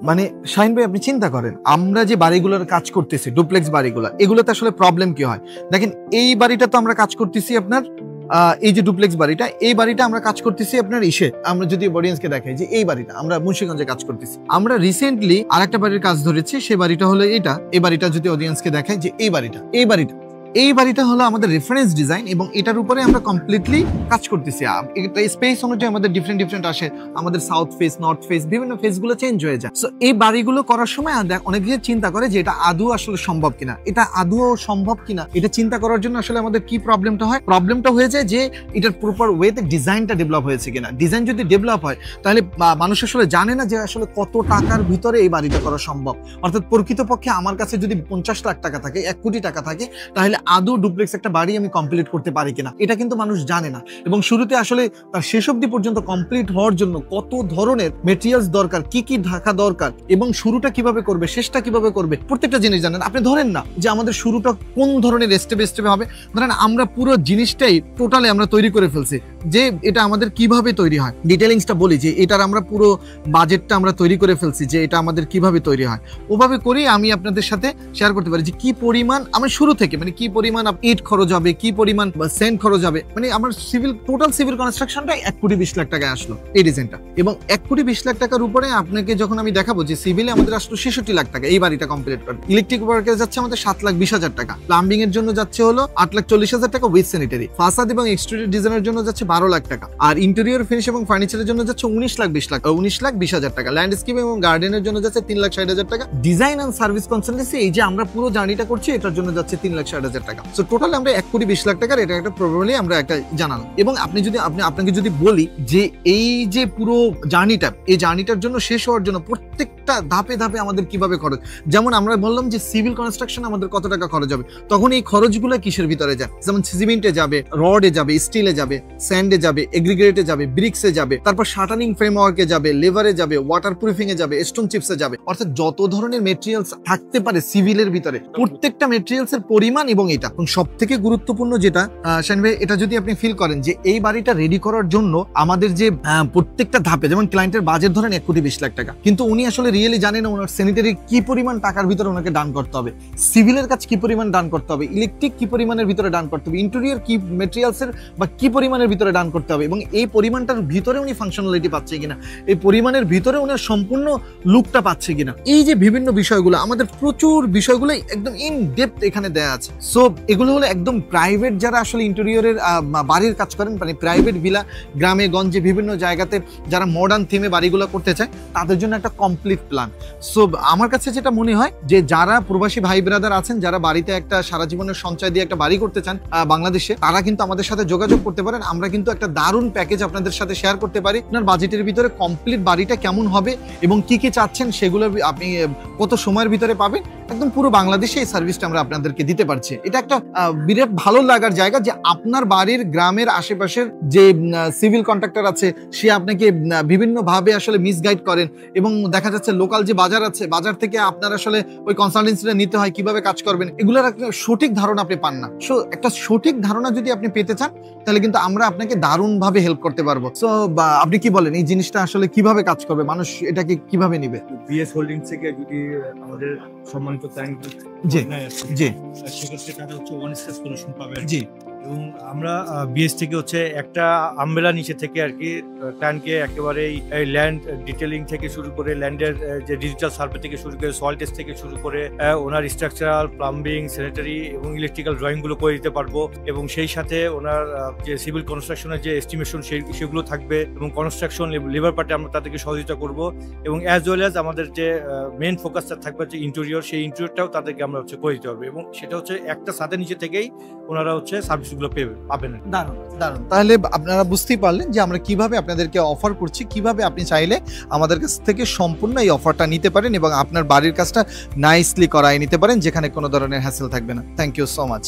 মানে শাহিন ভাই আপনি চিন্তা করেন, আমরা যে বাড়িগুলোর কাজ করতেছি ডুপ্লেক্স বাড়িগুলো, এগুলোতে আসলে প্রবলেম কি হয় দেখেন। এই বাড়িটা তো আমরা কাজ করতেছি আপনার এই যে ডুপ্লেক্স বাড়িটা, এই বাড়িটা আমরা কাজ করতেছি আপনার আমরা যদি অডিয়েন্সকে দেখাই যে এই বাড়িটা আমরা মুন্সিগঞ্জে কাজ করতেছি। আমরা রিসেন্টলি আরেকটা বাড়ির কাজ ধরেছি, সেই বাড়িটা হলো এটা। এই বাড়িটা যদি অডিয়েন্সকে দেখাই যে এই বাড়িটা হলো আমাদের রেফারেন্স ডিজাইন, এবং এটার উপরে আমরা কমপ্লিটলি কাজ করতেছি। এটা স্পেস অনুযায়ী আমাদের ডিফারেন্ট আসে, আমাদের সাউথ ফেস, নর্থ ফেস, বিভিন্ন ফেসগুলো চেঞ্জ হয়ে যায়। সো এই বাড়িগুলো করার সময় অনেকে চিন্তা করে যে এটা আদৌ আসলে সম্ভব কিনা, এটা আদৌ সম্ভব কিনা, এটা চিন্তা করার জন্য আসলে আমাদের কি প্রবলেমটা হয়, প্রবলেমটা হয়ে যায় যে এটার প্রপার ওয়েতে ডিজাইনটা ডেভেলপ হয়েছে কিনা। ডিজাইন যদি ডেভেলপ হয় তাহলে মানুষ আসলে জানে না যে আসলে কত টাকার ভিতরে এই বাড়িটা করা সম্ভব। অর্থাৎ প্রকৃতপক্ষে আমার কাছে যদি 50 লাখ টাকা থাকে, 1 কোটি টাকা থাকে, তাহলে আদৌ ডুপ্লেক্স একটা বাড়ি আমি কমপ্লিট করতে পারি কিনা, এটা কিন্তু মানুষ জানে না। এবং শুরুতে আসলে তার শেষ অবধি পর্যন্ত কমপ্লিট হওয়ার জন্য কত ধরনের মেটেরিয়ালস দরকার, কি কি ঢাকা দরকার, এবং শুরুটা কিভাবে করবে, শেষটা কিভাবে করবে, প্রত্যেকটা জিনিস জানেন। আপনি ধরেন না যে আমাদের শুরুটা কোন ধরনের স্টেপে হবে, ধরেন আমরা পুরো জিনিসটাই টোটালি আমরা তৈরি করে ফেলছি যে এটা আমাদের কিভাবে তৈরি হয়। ডিটেইলিংসটা বলি যে এটার আমরা পুরো বাজেটটা আমরা তৈরি করে ফেলছি যে এটা আমাদের কিভাবে তৈরি হয়। ওভাবে করেই আমি আপনাদের সাথে শেয়ার করতে পারি যে কি পরিমাণ আমি শুরু থেকে, মানে কি পরিমাণ ইট খরচ হবে, কি পরিমাণ সেন্ট খরচ হবে। মানে আমার টোটাল সিভিল কনস্ট্রাকশনটা 1 কোটি 20 লাখ টাকায় আসলো এই ডিজাইনটা। এবং 1 কোটি 20 লাখ টাকার উপরে আপনাকে যখন আমি দেখাবো যে সিভিলে আমাদের আসলো 66 লাখ টাকা এই বাড়িটা কমপ্লিট করতে। ইলেকট্রিক ওয়ার্কে যাচ্ছে আমাদের 7,20,000 টাকা, প্লাম্বিং এর জন্য যাচ্ছে হলো 8,40,000 টাকা উইথ স্যানিটারি, ফাসাদ এবং এক্সটেরিয়র ডিজাইনের জন্য যাচ্ছে 12 লাখ টাকা, আর ইন্টেরিয়র ফিনিশ এবং ফার্নিচারের জন্য যাচ্ছে 19,20,000 টাকা, ল্যান্ডস্কেপ এবং গার্ডেনের জন্য যাচ্ছে 3,60,000 টাকা, ডিজাইন এন্ড সার্ভিস কনসালটেন্সি এই যে আমরা পুরো জার্নিটা করছি এটার জন্য যাচ্ছে 3,60,000 টাকা। সো টোটাল আমরা 1 কোটি 20 লাখ টাকার এটা একটা প্রবাবলি আমরা একটা জানালাম। এবং আপনাকে যদি বলি যে এই যে পুরো জার্নিটা, এই জার্নিটার জন্য শেষ হওয়ার জন্য প্রত্যেকটা ধাপে ধাপে আমাদের কিভাবে খরচ, যেমন আমরা বললাম যে সিভিল কনস্ট্রাকশন আমাদের কত টাকা খরচ হবে, তখন এই খরচগুলো কিসের ভিতরে যায়, যেমন সিমেন্টে যাবে, রডে যাবে, স্টিলে যাবে, স্যান্ডে যাবে, এগ্রিগেটে যাবে, ব্রিক্সে যাবে, তারপর শাটারিং ফ্রেমওয়ার্কে যাবে, লেভারে যাবে, ওয়াটার প্রুফিং এ যাবে, স্টোন চিপসে যাবে। অর্থাৎ যত ধরনের মেটেরিয়ালস থাকতে পারে সিভিলের ভিতরে প্রত্যেকটা মেটেরিয়ালস এর পরিমাণ এবং এটা সবথেকে গুরুত্বপূর্ণ যেটা শাহিন ভাই, এটা যদি আপনি ফিল করেন যে এই বাড়িটা রেডি করার জন্য আমাদের যে প্রত্যেকটা ধাপে, যেমন ক্লায়েন্টের বাজেট ধরেন 1 কোটি 20 লাখ টাকা, কিন্তু উনি আসলে রিয়েলি জানেন না ওনার স্যানিটারি কি পরিমাণ টাকার ভিতরে ওনাকে ডান করতে হবে, সিভিলের কাজ কি পরিমাণ ডান করতে হবে, ইলেকট্রিক কি পরিমাণের ভিতরে ডান করতে হবে, ইন্টেরিয়র কি মেটেরিয়ালস এর বা কি পরিমাণের ভিতরে ডান করতে হবে, এবং এই পরিমাণটার ভিতরে উনি ফাংশনালিটি পাচ্ছে কিনা, এই পরিমাণের ভিতরে ওনার সম্পূর্ণ লুকটা পাচ্ছে কিনা, এই যে বিভিন্ন বিষয়গুলো, আমাদের প্রচুর বিষয়গুলো একদম ইন ডেপথ এখানে দেয়া আছে। সো এগুলো হলো একদম প্রাইভেট যারা আসলে ইন্টেরিয়রের বাড়ির কাজ করেন, মানে প্রাইভেট ভিলা, গ্রামে গঞ্জে বিভিন্ন জায়গাতে যারা মডার্ন থিমে বাড়িগুলো করতে চায় তাদের জন্য একটা কমপ্লিট প্ল্যান। সো আমার কাছে যেটা মনে হয় যে যারা প্রবাসী ভাই ব্রাদার আছেন, যারা বাড়িতে একটা সারা জীবনের সঞ্চয় দিয়ে একটা বাড়ি করতে চান বাংলাদেশে, তারা কিন্তু আমাদের সাথে যোগাযোগ করতে পারেন। আমরা কিন্তু একটা দারুণ প্যাকেজ আপনাদের সাথে শেয়ার করতে পারি। আপনার বাজেটের ভিতরে কমপ্লিট বাড়িটা কেমন হবে এবং কি কি চাচ্ছেন সেগুলো আপনি কত সময়ের ভিতরে পাবেন, একদম পুরো বাংলাদেশে এই সার্ভিসটা আমরা আপনাদেরকে দিতে পারছি। এটা একটা বিরাট ভালো লাগার জায়গা যে আপনার বাড়ির গ্রামের আশেপাশের যে সিভিল কন্ট্রাক্টর আছে সে আপনাকে বিভিন্ন ভাবে আসলে মিসগাইড করেন, এবং দেখা যাচ্ছে লোকাল যে বাজার আছে, বাজার থেকে আপনার আসলে ওই কনসালটেন্সিটা নিতে হয় কিভাবে কাজ করবেন, এগুলোর একটা সঠিক ধারণা আপনি পান না। সো একটা সঠিক ধারণা যদি আপনি পেতে চান তাহলে কিন্তু আমরা আপনাকে দারুণ ভাবে হেল্প করতে পারবো। সো আপনি কি বলেন এই জিনিসটা আসলে কিভাবে কাজ করবে, মানুষ এটাকে কিভাবে নিবে? বিএস হোল্ডিংস থেকে যদি আমাদের সম্মানিত ক্লায়েন্ট জি জি সেক্ষেত্রে তারা হচ্ছে ওয়ান স্টেপ সলিউশন পাবে জি। এবং আমরা বিএস থেকে হচ্ছে একটা আমব্রেলা নিচে থেকে আর কি ক্লায়েন্টকে একেবারে এই ল্যান্ড ডিটেলিং থেকে শুরু করে, ল্যান্ডের যে ডিজিটাল সার্ভে থেকে শুরু করে, সয়েল টেস্ট থেকে শুরু করে ওনার স্ট্রাকচারাল, প্লাম্বিং, স্যানিটারি এবং ইলেকট্রিক্যাল ড্রয়িং গুলো করে দিতে পারবো। এবং সেই সাথে ওনার যে সিভিল কনস্ট্রাকশনের যে এস্টিমেশন সেগুলো থাকবে, এবং কনস্ট্রাকশন লেবার পার্টে আমরা তাদেরকে সহযোগিতা করবো। এবং অ্যাজ ওয়েল অ্যাজ আমাদের যে মেইন ফোকাসটা থাকবে হচ্ছে ইন্টেরিয়র, সেই ইন্টেরিয়রটাও তাদেরকে আমরা হচ্ছে করে দিতে পারবো। এবং সেটা হচ্ছে একটা ছাদের নিচে থেকেই ওনারা হচ্ছে সার্ভিসগুলো পাবেন। দারুণ দারুণ। তাহলে আপনারা বুঝতেই পারলেন যে আমরা কিভাবে আপনাদেরকে অফার করছি, কিভাবে আপনি চাইলে আমাদের কাছ থেকে সম্পূর্ণ এই অফারটা নিতে পারেন এবং আপনার বাড়ির কাজটা নাইসলি করায় নিতে পারেন, যেখানে কোনো ধরনের হ্যাসেল থাকবে না। Thank you so much.